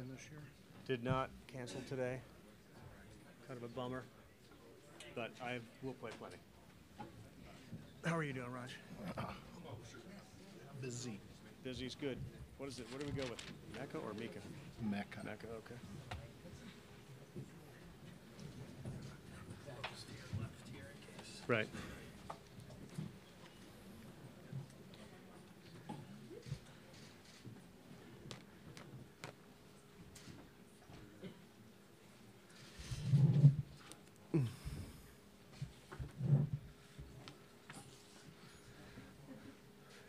in this year? Did not cancel today. Kind of a bummer, but I will play plenty. How are you doing, Raj? Busy. Busy's good. What is it? What do we go with? Mecca or Mika? Mecca. Mecca, okay. Right.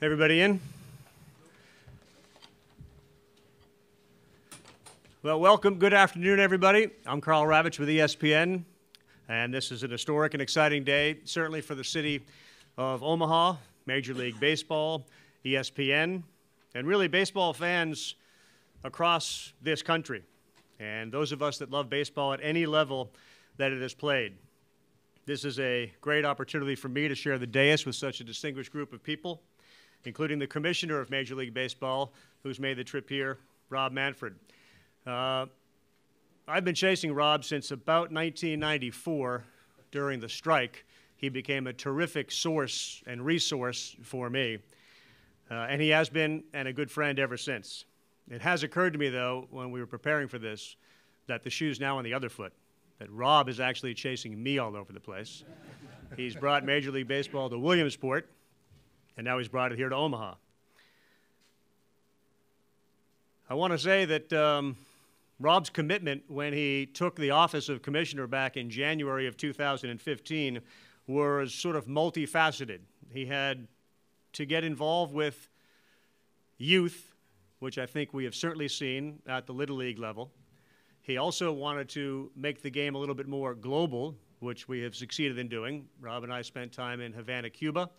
Everybody in? Well, welcome. Good afternoon, everybody. I'm Carl Ravitch with ESPN, and this is an historic and exciting day, certainly for the city of Omaha, Major League Baseball, ESPN, and really baseball fans across this country, and those of us that love baseball at any level that it is played. This is a great opportunity for me to share the dais with such a distinguished group of people, including the commissioner of Major League Baseball, who's made the trip here, Rob Manfred. I've been chasing Rob since about 1994 during the strike. He became a terrific source and resource for me, and he has been and a good friend ever since. It has occurred to me, though, when we were preparing for this, that the shoe's now on the other foot, that Rob is actually chasing me all over the place. He's brought Major League Baseball to Williamsport, and now he's brought it here to Omaha. I want to say that Rob's commitment when he took the office of commissioner back in January of 2015 was sort of multifaceted. He had to get involved with youth, which I think we have certainly seen at the Little League level. He also wanted to make the game a little bit more global, which we have succeeded in doing. Rob and I spent time in Havana, Cuba.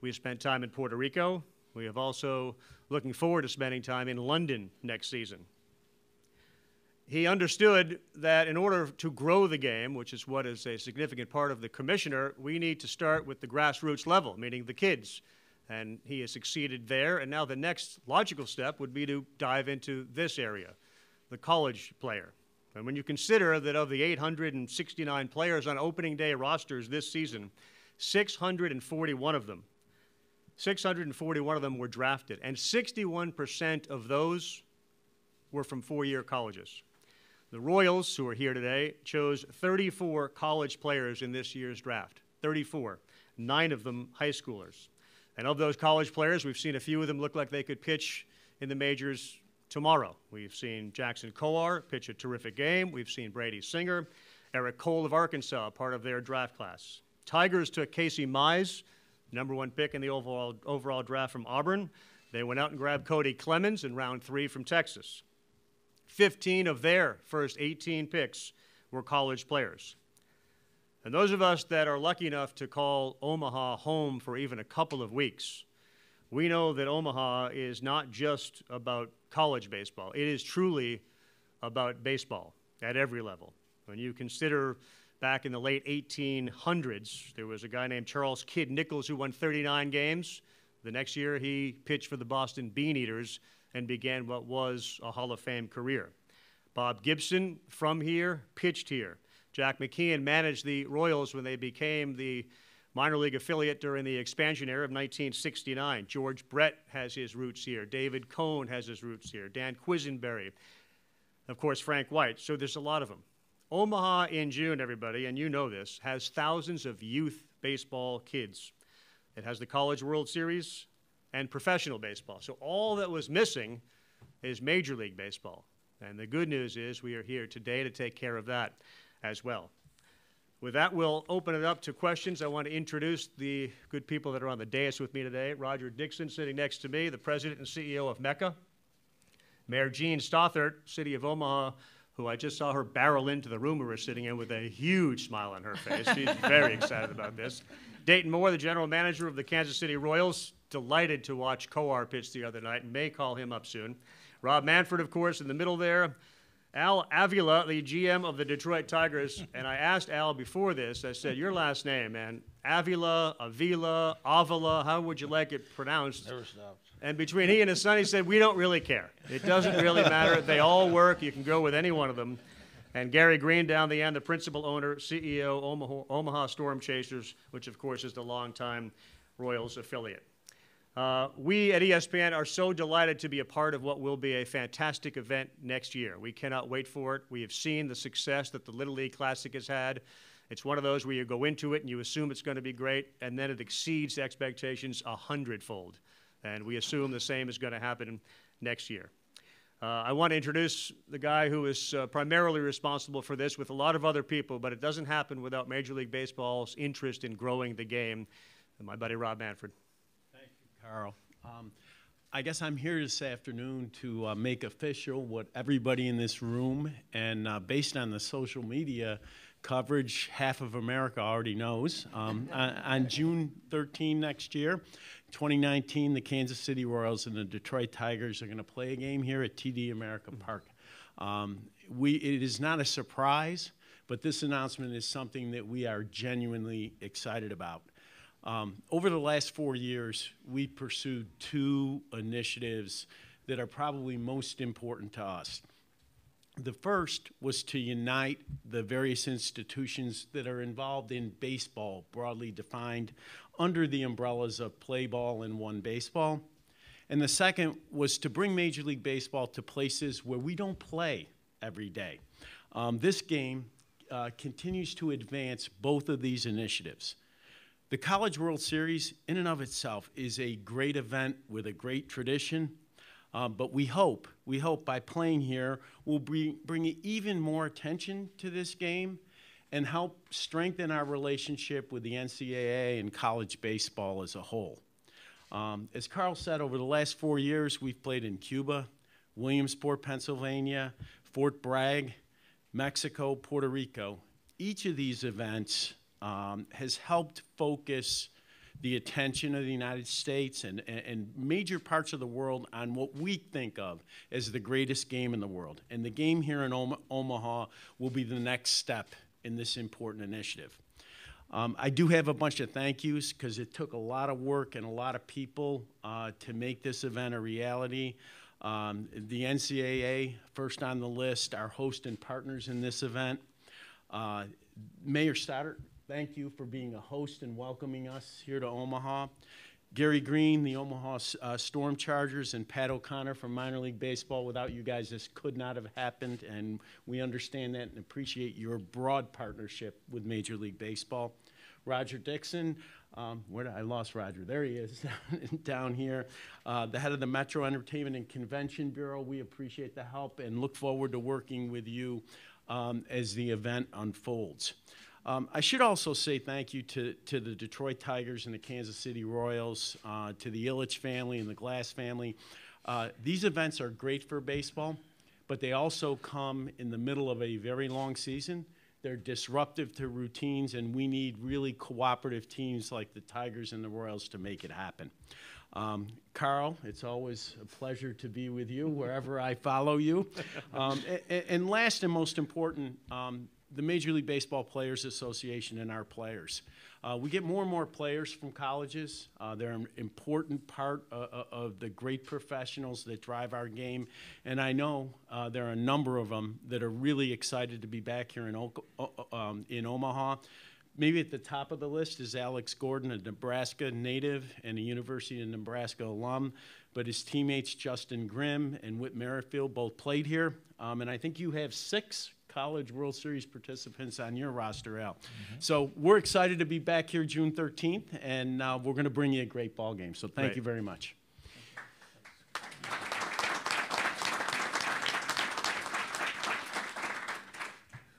We spent time in Puerto Rico. We have also looking forward to spending time in London next season. He understood that in order to grow the game, which is what is a significant part of the commissioner, we need to start with the grassroots level, meaning the kids. And he has succeeded there. And now the next logical step would be to dive into this area, the college player. And when you consider that of the 869 players on opening day rosters this season, 641 of them were drafted, and 61% of those were from four-year colleges. The Royals, who are here today, chose 34 college players in this year's draft, 34, 9 of them high schoolers. And of those college players, we've seen a few of them look like they could pitch in the majors tomorrow. We've seen Jackson Kowar pitch a terrific game. We've seen Brady Singer, Eric Cole of Arkansas, part of their draft class. Tigers took Casey Mize, #1 pick in the overall draft from Auburn. They went out and grabbed Cody Clemens in round 3 from Texas. 15 of their first 18 picks were college players. And those of us that are lucky enough to call Omaha home for even a couple of weeks, we know that Omaha is not just about college baseball. It is truly about baseball at every level. When you consider back in the late 1800s, there was a guy named Charles Kidd Nichols who won 39 games. The next year, he pitched for the Boston Beaneaters and began what was a Hall of Fame career. Bob Gibson, from here, pitched here. Jack McKeon managed the Royals when they became the minor league affiliate during the expansion era of 1969. George Brett has his roots here. David Cohn has his roots here. Dan Quisenberry. Of course, Frank White. So there's a lot of them. Omaha in June, everybody, and you know this, has thousands of youth baseball kids. It has the College World Series and professional baseball. So all that was missing is Major League Baseball. And the good news is we are here today to take care of that as well. With that, we'll open it up to questions. I want to introduce the good people that are on the dais with me today. Roger Dixon, sitting next to me, the president and CEO of Mecca. Mayor Jean Stothert, City of Omaha, who I just saw her barrel into the room we were sitting in with a huge smile on her face. She's very excited about this. Dayton Moore, the general manager of the Kansas City Royals, delighted to watch Kowar pitch the other night and may call him up soon. Rob Manfred, of course, in the middle there. Al Avila, the GM of the Detroit Tigers, and I asked Al before this, I said, your last name, man, Avila, Avila, how would you like it pronounced? Never stopped. And between he and his son, he said, we don't really care. It doesn't really matter. They all work. You can go with any one of them. And Gary Green down the end, the principal owner, CEO, Omaha Storm Chasers, which of course is the longtime Royals affiliate. We at ESPN are so delighted to be a part of what will be a fantastic event next year. We cannot wait for it. We have seen the success that the Little League Classic has had. It's one of those where you go into it and you assume it's going to be great, and then it exceeds expectations 100-fold. And we assume the same is going to happen next year. I want to introduce the guy who is primarily responsible for this with a lot of other people, but it doesn't happen without Major League Baseball's interest in growing the game. And my buddy Rob Manfred. Thank you, Carl. I guess I'm here this afternoon to make official what everybody in this room and based on the social media coverage, half of America already knows. On June 13 next year, 2019, the Kansas City Royals and the Detroit Tigers are going to play a game here at TD America Park. It is not a surprise, but this announcement is something that we are genuinely excited about. Over the last 4 years, we pursued two initiatives that are probably most important to us. The first was to unite the various institutions that are involved in baseball, broadly defined, under the umbrellas of Play Ball and One Baseball. And the second was to bring Major League Baseball to places where we don't play every day. This game continues to advance both of these initiatives. The College World Series, in and of itself, is a great event with a great tradition. But we hope by playing here, we'll bring even more attention to this game and help strengthen our relationship with the NCAA and college baseball as a whole. As Carl said, over the last 4 years, we've played in Cuba, Williamsport, Pennsylvania, Fort Bragg, Mexico, Puerto Rico. Each of these events has helped focus the attention of the United States and major parts of the world on what we think of as the greatest game in the world. And the game here in Omaha will be the next step in this important initiative. I do have a bunch of thank yous because it took a lot of work and a lot of people to make this event a reality. The NCAA, first on the list, our host and partners in this event. Mayor Stoddard, thank you for being a host and welcoming us here to Omaha. Gary Green, the Omaha Storm Chargers, and Pat O'Connor from Minor League Baseball. Without you guys, this could not have happened, and we understand that and appreciate your broad partnership with Major League Baseball. Roger Dixon, I lost Roger. There he is, down here. The head of the Metro Entertainment and Convention Bureau. We appreciate the help and look forward to working with you as the event unfolds. I should also say thank you to the Detroit Tigers and the Kansas City Royals, to the Ilitch family and the Glass family. These events are great for baseball, but they also come in the middle of a very long season. They're disruptive to routines, and we need really cooperative teams like the Tigers and the Royals to make it happen. Carl, it's always a pleasure to be with you wherever I follow you. And last and most important, the Major League Baseball Players Association and our players. We get more and more players from colleges. They're an important part of the great professionals that drive our game. And I know there are a number of them that are really excited to be back here in Omaha. Maybe at the top of the list is Alex Gordon, a Nebraska native and a University of Nebraska alum. But his teammates Justin Grimm and Whit Merrifield both played here. And I think you have 6 College World Series participants on your roster, Al. Mm-hmm. So we're excited to be back here June 13th, and we're going to bring you a great ball game. So thank you very much.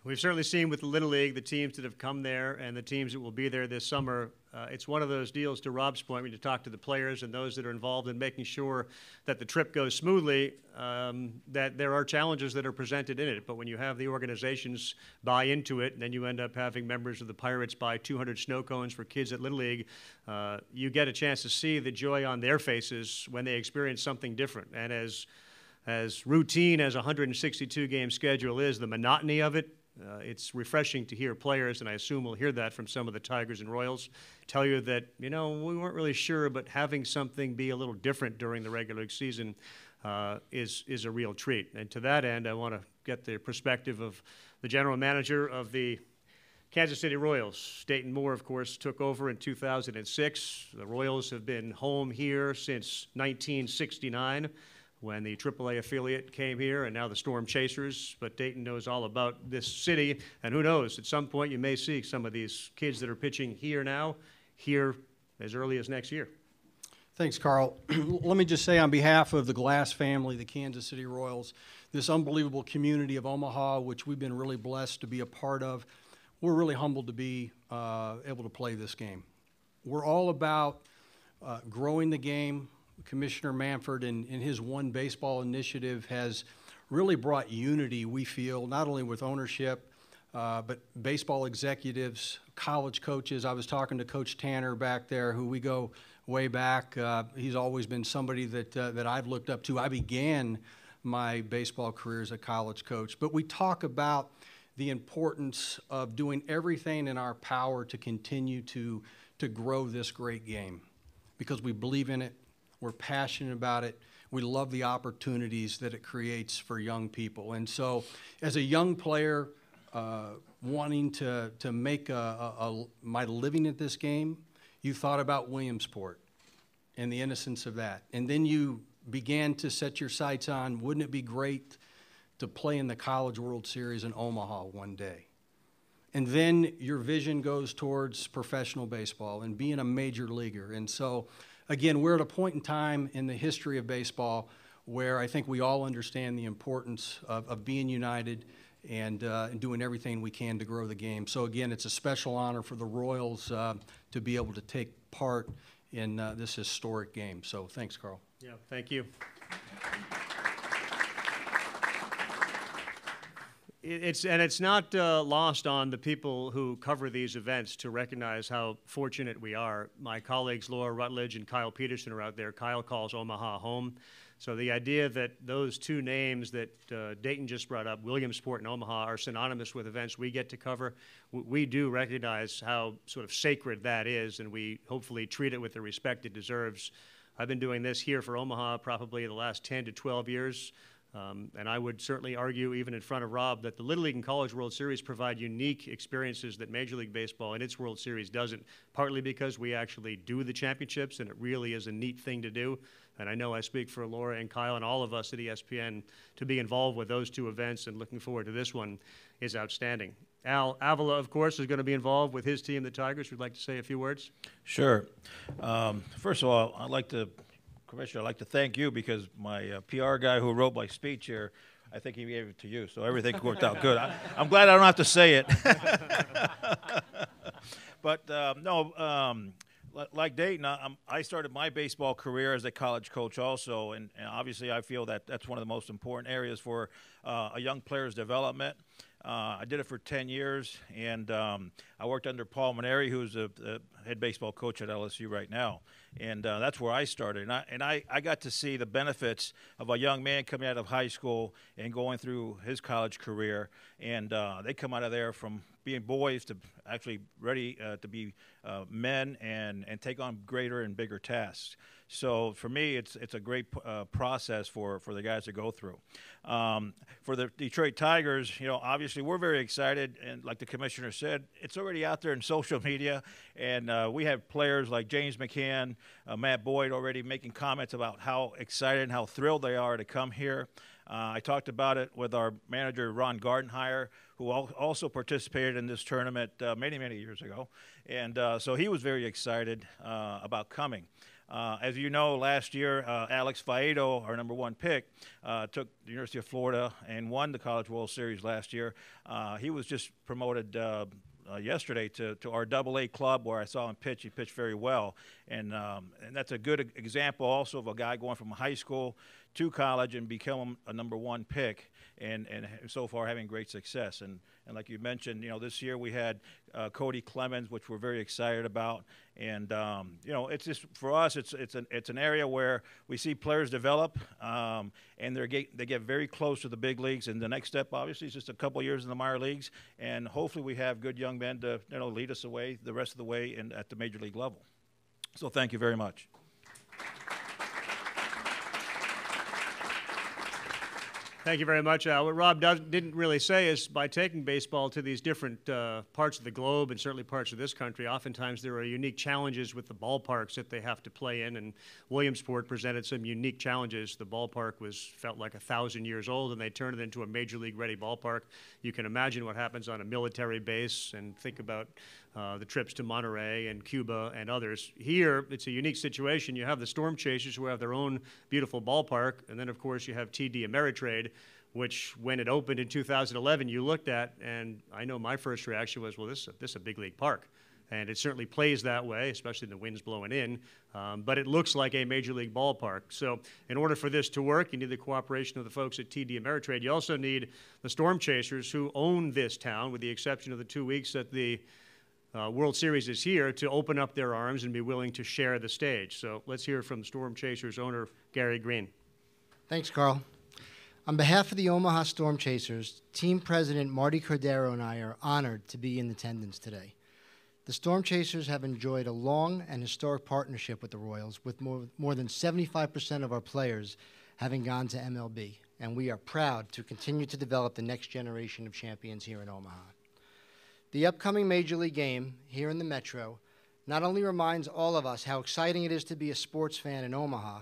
We've certainly seen with the Little League, the teams that have come there and the teams that will be there this summer. It's one of those deals, to Rob's point, when you talk to the players and those that are involved in making sure that the trip goes smoothly, that there are challenges that are presented in it. But when you have the organizations buy into it, and then you end up having members of the Pirates buy 200 snow cones for kids at Little League, you get a chance to see the joy on their faces when they experience something different. And as As routine as a 162-game schedule is, the monotony of it, it's refreshing to hear players, and I assume we'll hear that from some of the Tigers and Royals, tell you that, we weren't really sure, but having something be a little different during the regular season is a real treat. And to that end, I want to get the perspective of the general manager of the Kansas City Royals. Dayton Moore, of course, took over in 2006. The Royals have been home here since 1969. When the AAA affiliate came here, and now the Storm Chasers. But Dayton knows all about this city, and who knows, at some point you may see some of these kids that are pitching here now, here as early as next year. Thanks, Carl. Let me just say on behalf of the Glass family, the Kansas City Royals, this unbelievable community of Omaha, which we've been really blessed to be a part of, we're really humbled to be able to play this game. We're all about growing the game. Commissioner Manford and his One Baseball initiative has really brought unity, we feel, not only with ownership, but baseball executives, college coaches. I was talking to Coach Tanner back there, who we go way back. He's always been somebody that I've looked up to. I began my baseball career as a college coach. But we talk about the importance of doing everything in our power to continue to grow this great game, because we believe in it. We're passionate about it. We love the opportunities that it creates for young people. And so as a young player wanting to make my living at this game, you thought about Williamsport and the innocence of that. And then you began to set your sights on, wouldn't it be great to play in the College World Series in Omaha one day? And then your vision goes towards professional baseball and being a major leaguer. And so again, we're at a point in time in the history of baseball where I think we all understand the importance of being united and doing everything we can to grow the game. So again, it's a special honor for the Royals to be able to take part in this historic game. So thanks, Carl. Yeah, thank you. It's not lost on the people who cover these events to recognize how fortunate we are. My colleagues Laura Rutledge and Kyle Peterson are out there. Kyle calls Omaha home. So the idea that those two names that Dayton just brought up, Williamsport and Omaha, are synonymous with events we get to cover, we do recognize how sort of sacred that is, and we hopefully treat it with the respect it deserves. I've been doing this here for Omaha probably the last 10 to 12 years. And I would certainly argue, even in front of Rob, that the Little League and College World Series provide unique experiences that Major League Baseball and its World Series doesn't, partly because we actually do the championships, and it really is a neat thing to do. And I know I speak for Laura and Kyle and all of us at ESPN to be involved with those two events, and looking forward to this one is outstanding. Al Avila, of course, is going to be involved with his team, the Tigers. Would like to say a few words? Sure. First of all, Commissioner, I'd like to thank you, because my PR guy who wrote my speech here, I think he gave it to you, so everything worked out good. I'm glad I don't have to say it. But like Dayton, I started my baseball career as a college coach also, and obviously I feel that that's one of the most important areas for a young player's development. I did it for 10 years, and I worked under Paul Maneri, who's the head baseball coach at LSU right now. And that's where I started. And I got to see the benefits of a young man coming out of high school and going through his college career. And they come out of there from being boys to actually ready to be men and take on greater and bigger tasks. So for me, it's a great process for the guys to go through. For the Detroit Tigers, obviously we're very excited, and like the commissioner said, it's already out there in social media, and we have players like James McCann, Matt Boyd already making comments about how excited and how thrilled they are to come here. I talked about it with our manager, Ron Gardenhire, who also participated in this tournament many, many years ago, and so he was very excited about coming. As you know, last year, Alex Faedo, our #1 pick, took the University of Florida and won the College World Series last year. He was just promoted yesterday to our AA club, where I saw him pitch. He pitched very well, and that's a good example also of a guy going from high school to college and become a #1 pick, and so far having great success. And like you mentioned, this year we had Cody Clemens, which we're very excited about. And it's just, for us, it's an area where we see players develop, and they get very close to the big leagues. And the next step, obviously, is just a couple years in the minor leagues, and hopefully we have good young men to lead us away the rest of the way at the major league level. So thank you very much. Thank you very much, Al. What Rob didn't really say is by taking baseball to these different parts of the globe and certainly parts of this country, oftentimes there are unique challenges with the ballparks that they have to play in, and Williamsport presented some unique challenges. The ballpark felt like 1,000 years old, and they turned it into a major league ready ballpark. You can imagine what happens on a military base, and think about the trips to Monterey and Cuba and others. Here, it's a unique situation. You have the Storm Chasers, who have their own beautiful ballpark, and then, of course, you have TD Ameritrade, which, when it opened in 2011, you looked at, and I know my first reaction was, well, this is a big league park. And it certainly plays that way, especially when the wind's blowing in, but it looks like a major league ballpark. So in order for this to work, you need the cooperation of the folks at TD Ameritrade. You also need the Storm Chasers, who own this town, with the exception of the 2 weeks that the World Series is here, to open up their arms and be willing to share the stage. So let's hear from Storm Chasers owner Gary Green. Thanks, Carl. On behalf of the Omaha Storm Chasers, team president Marty Cordero and I are honored to be in attendance today. The Storm Chasers have enjoyed a long and historic partnership with the Royals, with more than 75% of our players having gone to MLB, and we are proud to continue to develop the next generation of champions here in Omaha. The upcoming Major League game here in the Metro not only reminds all of us how exciting it is to be a sports fan in Omaha,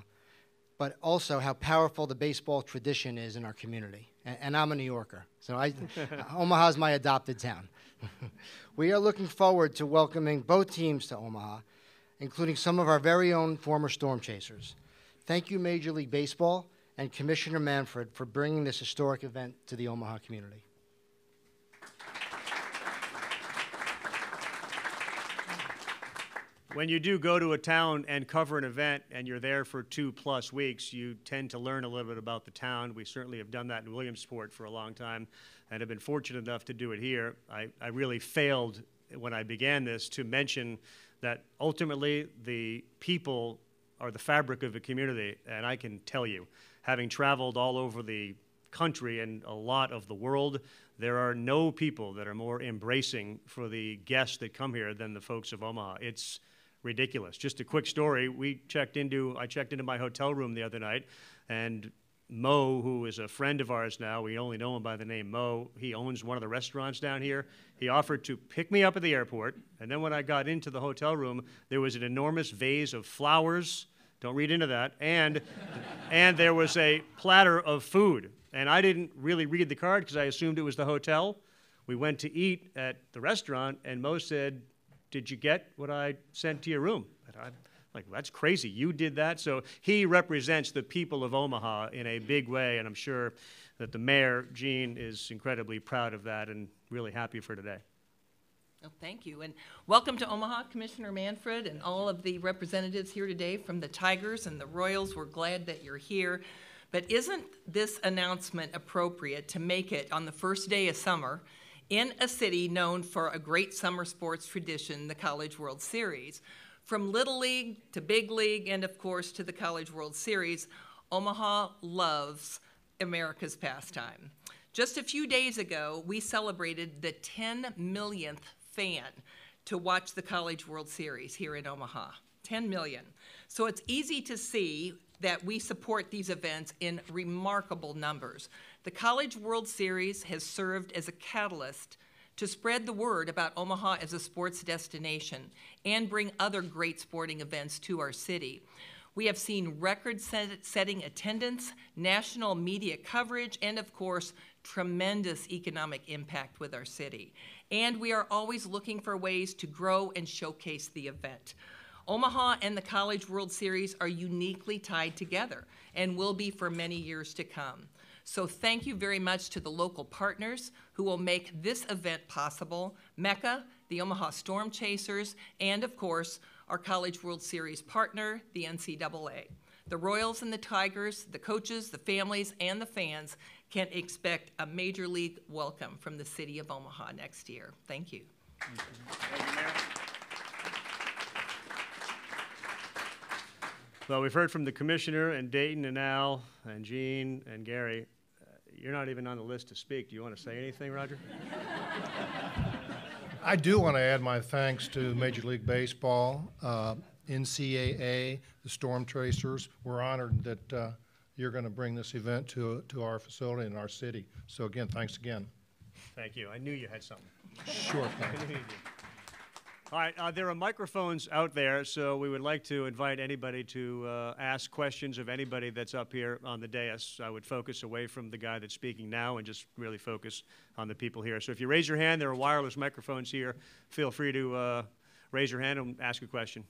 but also how powerful the baseball tradition is in our community. And I'm a New Yorker, so Omaha is my adopted town. We are looking forward to welcoming both teams to Omaha, including some of our very own former Storm Chasers. Thank you, Major League Baseball and Commissioner Manfred, for bringing this historic event to the Omaha community. When you do go to a town and cover an event and you're there for 2+ weeks, you tend to learn a little bit about the town. We certainly have done that in Williamsport for a long time and have been fortunate enough to do it here. I really failed when I began this to mention that ultimately the people are the fabric of a community, and I can tell you, having traveled all over the country and a lot of the world, there are no people that are more embracing for the guests that come here than the folks of Omaha. It's ridiculous. Just a quick story. I checked into my hotel room the other night, and Mo, who is a friend of ours now, we only know him by the name Mo, he owns one of the restaurants down here. He offered to pick me up at the airport, and then when I got into the hotel room, there was an enormous vase of flowers, don't read into that, and there was a platter of food. And I didn't really read the card because I assumed it was the hotel. We went to eat at the restaurant, and Mo said, "Did you get what I sent to your room?" And I'm like, that's crazy. You did that? So he represents the people of Omaha in a big way, and I'm sure that the mayor, Gene, is incredibly proud of that and really happy for today. Well, thank you. And welcome to Omaha, Commissioner Manfred, and all of the representatives here today from the Tigers and the Royals. We're glad that you're here. But isn't this announcement appropriate to make it on the first day of summer in a city known for a great summer sports tradition, the College World Series? From Little League to Big League and, of course, to the College World Series, Omaha loves America's pastime. Just a few days ago, we celebrated the 10 millionth fan to watch the College World Series here in Omaha. 10 million. So it's easy to see that we support these events in remarkable numbers. The College World Series has served as a catalyst to spread the word about Omaha as a sports destination and bring other great sporting events to our city. We have seen record-setting attendance, national media coverage, and of course, tremendous economic impact with our city. And we are always looking for ways to grow and showcase the event. Omaha and the College World Series are uniquely tied together and will be for many years to come. So thank you very much to the local partners who will make this event possible, Mecca, the Omaha Storm Chasers, and of course, our College World Series partner, the NCAA. the Royals and the Tigers, the coaches, the families, and the fans can expect a major league welcome from the city of Omaha next year. Thank you. Thank you, Mayor. Well, we've heard from the commissioner and Dayton and Al and Gene and Gary. You're not even on the list to speak. Do you want to say anything, Roger? I do want to add my thanks to Major League Baseball, NCAA, the Storm Tracers. We're honored that you're going to bring this event to our facility and our city. So again, thanks again. Thank you. I knew you had something. Sure thing. I knew you did. All right, there are microphones out there, so we would like to invite anybody to ask questions of anybody that's up here on the dais. I would focus away from the guy that's speaking now and just really focus on the people here. So if you raise your hand, there are wireless microphones here. Feel free to raise your hand and ask a question.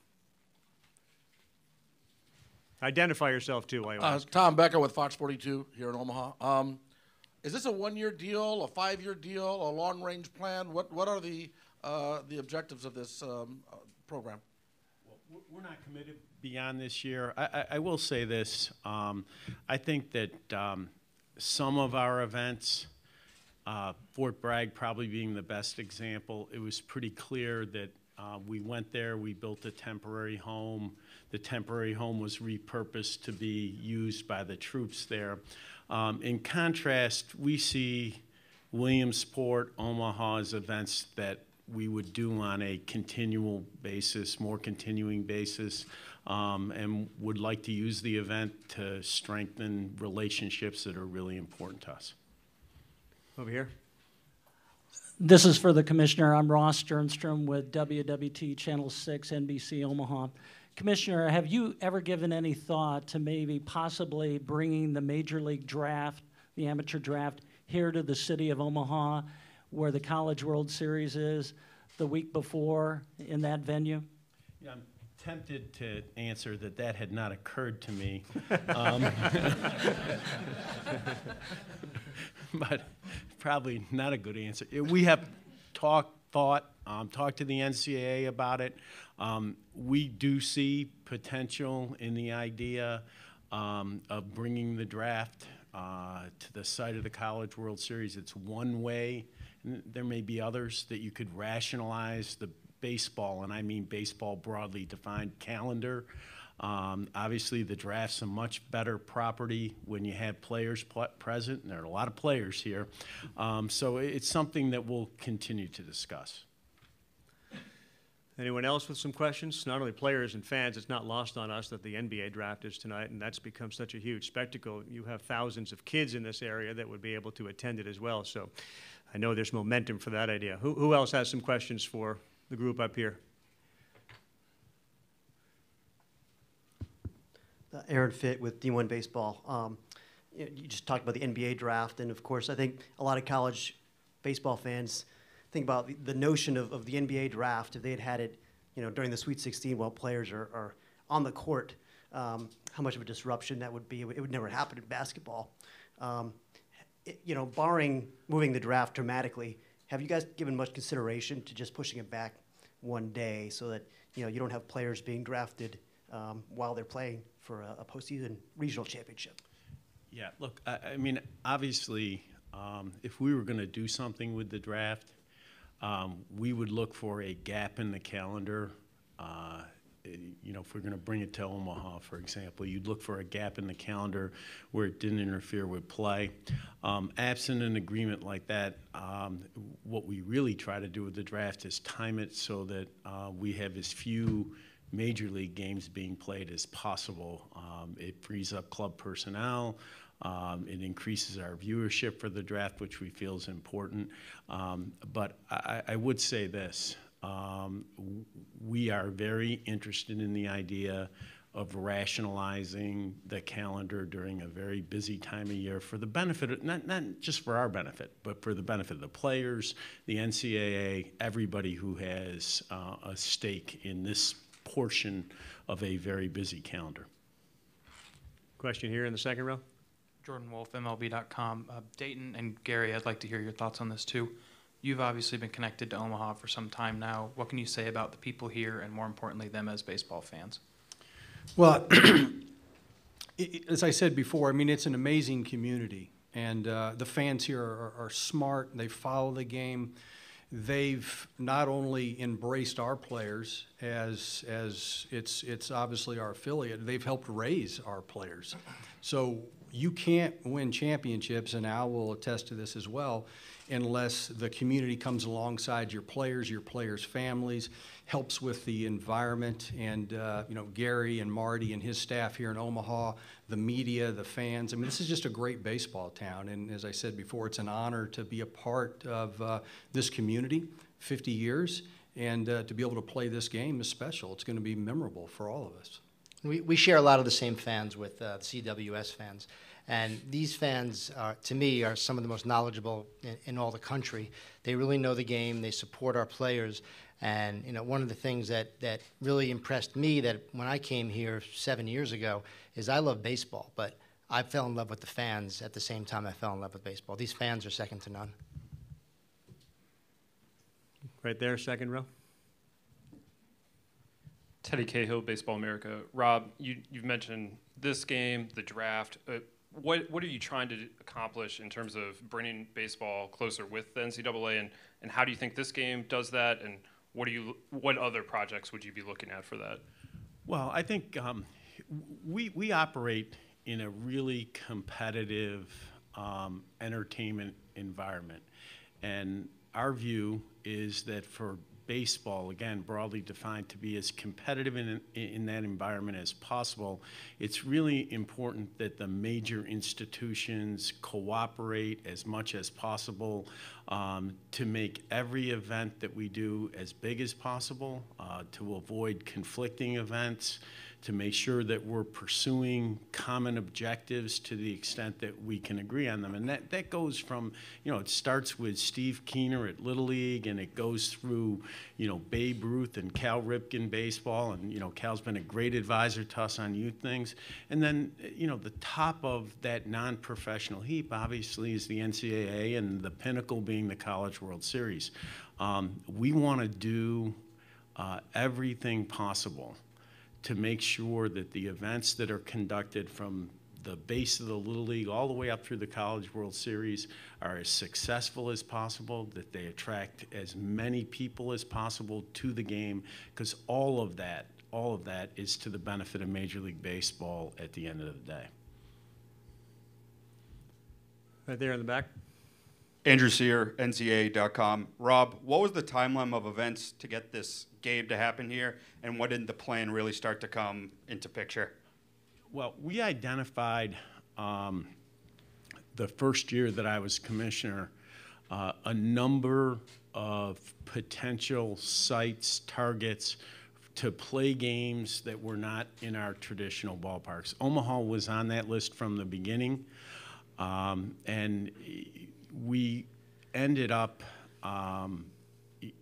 Identify yourself, too, while you ask. Tom Becker with Fox 42 here in Omaha. Is this a one-year deal, a 5-year deal, a long-range plan? What are the objectives of this program? Well, we're not committed beyond this year. I will say this. I think that some of our events, Fort Bragg probably being the best example, it was pretty clear that we went there, we built a temporary home. The temporary home was repurposed to be used by the troops there. In contrast, we see Williamsport, Omaha as events that we would do on a continual basis, more continuing basis, and would like to use the event to strengthen relationships that are really important to us. Over here. This is for the commissioner. I'm Ross Sternstrom with WWT Channel 6, NBC Omaha. Commissioner, have you ever given any thought to maybe possibly bringing the Major League Draft, the amateur draft, here to the city of Omaha, where the College World Series is, the week before in that venue? Yeah, I'm tempted to answer that that had not occurred to me. But probably not a good answer. We have talked to the NCAA about it. We do see potential in the idea of bringing the draft to the site of the College World Series. It's one way. There may be others that you could rationalize the baseball, and I mean baseball broadly defined, calendar. Obviously, the draft's a much better property when you have players present, and there are a lot of players here. So it's something that we'll continue to discuss. Anyone else with some questions? Not only players and fans, it's not lost on us that the NBA draft is tonight, and that's become such a huge spectacle. You have thousands of kids in this area that would be able to attend it as well. So I know there's momentum for that idea. Who else has some questions for the group up here? Aaron Fitt with D1 Baseball. You just talked about the NBA draft, and of course, I think a lot of college baseball fans think about the notion of the NBA draft. If they had it, during the Sweet 16 while players are on the court, how much of a disruption that would be. It would never happen in basketball. Barring moving the draft dramatically, have you guys given much consideration to just pushing it back one day so that you don't have players being drafted while they're playing for a postseason regional championship? Yeah, look, I mean, obviously, if we were going to do something with the draft, we would look for a gap in the calendar. If we're going to bring it to Omaha, for example, you'd look for a gap in the calendar where it didn't interfere with play. Absent an agreement like that, what we really try to do with the draft is time it so that we have as few major league games being played as possible. It frees up club personnel. It increases our viewership for the draft, which we feel is important. But I would say this. We are very interested in the idea of rationalizing the calendar during a very busy time of year for the benefit of, not just for our benefit, but for the benefit of the players, the NCAA, everybody who has a stake in this portion of a very busy calendar. Question here in the second row. Jordan Wolf, MLB.com. Dayton and Gary, I'd like to hear your thoughts on this too. You've obviously been connected to Omaha for some time now. What can you say about the people here and, more importantly, them as baseball fans? Well, As I said before, I mean, it's an amazing community, and the fans here are smart. They follow the game. They've not only embraced our players as it's obviously our affiliate, they've helped raise our players. So you can't win championships, and Al will attest to this as well, unless the community comes alongside your players' families, helps with the environment, and you know, Gary and Marty and his staff here in Omaha, the media, the fans. I mean, this is just a great baseball town, and as I said before, it's an honor to be a part of this community, 50 years, and to be able to play this game is special. It's going to be memorable for all of us. We share a lot of the same fans with CWS fans. And these fans, to me, are some of the most knowledgeable in all the country. They really know the game. They support our players. And you know, one of the things that really impressed me that when I came here 7 years ago is I love baseball, but I fell in love with the fans at the same time I fell in love with baseball. These fans are second to none. Right there, second row. Teddy Cahill, Baseball America. Rob, you've mentioned this game, the draft. What are you trying to accomplish in terms of bringing baseball closer with the NCAA, and how do you think this game does that, and what other projects would you be looking at for that? Well, I think we operate in a really competitive entertainment environment, and our view is that for baseball, again, broadly defined to be as competitive in that environment as possible, it's really important that the major institutions cooperate as much as possible to make every event that we do as big as possible, to avoid conflicting events, to make sure that we're pursuing common objectives to the extent that we can agree on them. And that goes from, you know, it starts with Steve Keener at Little League, and it goes through, you know, Babe Ruth and Cal Ripken baseball. And, you know, Cal's been a great advisor to us on youth things. And then, you know, the top of that non-professional heap, obviously, is the NCAA, and the pinnacle being the College World Series. We want to do everything possible to make sure that the events that are conducted from the base of the Little League all the way up through the College World Series are as successful as possible, that they attract as many people as possible to the game, because all of that is to the benefit of Major League Baseball at the end of the day. Right there in the back. Andrew Sear, NCAA.com. Rob, what was the timeline of events to get this game to happen here, and when did the plan really start to come into picture? Well, we identified the first year that I was commissioner a number of potential sites, targets to play games that were not in our traditional ballparks. Omaha was on that list from the beginning, and we ended up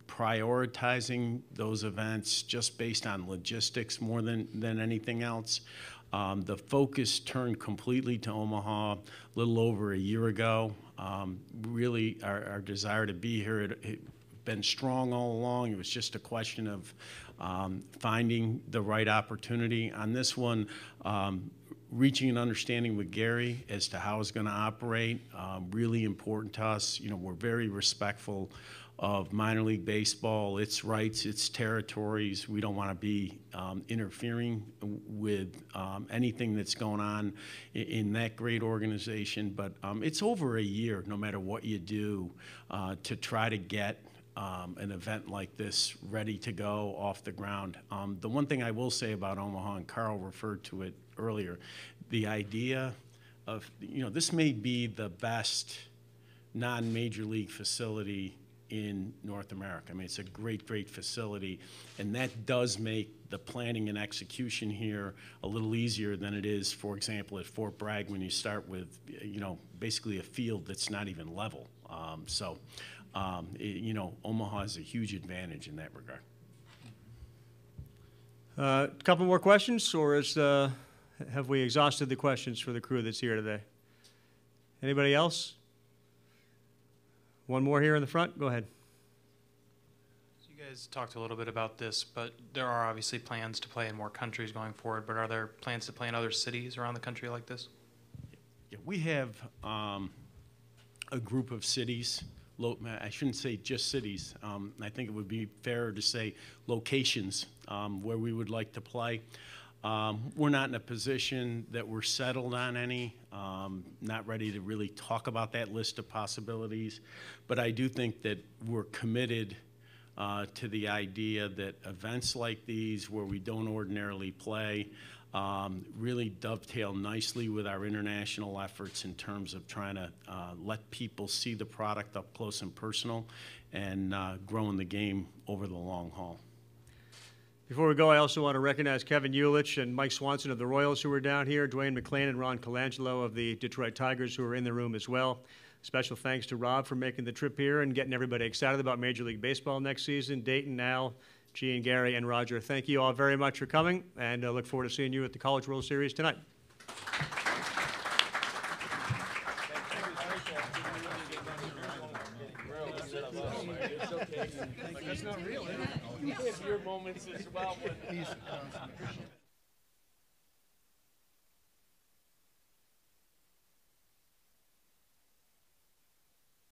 prioritizing those events just based on logistics more than anything else. The focus turned completely to Omaha a little over a year ago. Really, our desire to be here had been strong all along. It was just a question of finding the right opportunity. On this one, reaching an understanding with Gary as to how it's going to operate, really important to us. You know, we're very respectful of minor league baseball, its rights, its territories. We don't want to be interfering with anything that's going on in that great organization. But it's over a year, no matter what you do, to try to get an event like this ready to go off the ground. The one thing I will say about Omaha, and Carl referred to it earlier, the idea of, you know, this may be the best non-major league facility in North America. I mean, it's a great, great facility, and that does make the planning and execution here a little easier than it is, for example, at Fort Bragg, when you start with, you know, basically a field that's not even level. You know, Omaha has a huge advantage in that regard. A couple more questions, or have we exhausted the questions for the crew that's here today? Anybody else? One more here in the front. Go ahead. So you guys talked a little bit about this, but there are obviously plans to play in more countries going forward, but are there plans to play in other cities around the country like this? Yeah, we have a group of cities. I shouldn't say just cities. I think it would be fairer to say locations where we would like to play. We're not in a position that we're settled on any, not ready to really talk about that list of possibilities, but I do think that we're committed to the idea that events like these where we don't ordinarily play really dovetail nicely with our international efforts in terms of trying to let people see the product up close and personal and growing the game over the long haul. Before we go, I also want to recognize Kevin Eulich and Mike Swanson of the Royals who are down here, Dwayne McClain and Ron Colangelo of the Detroit Tigers who are in the room as well. Special thanks to Rob for making the trip here and getting everybody excited about Major League Baseball next season. Dayton, Al, G and Gary, and Roger, thank you all very much for coming, and I look forward to seeing you at the College World Series tonight. That's not real, is it? You have your moments as well.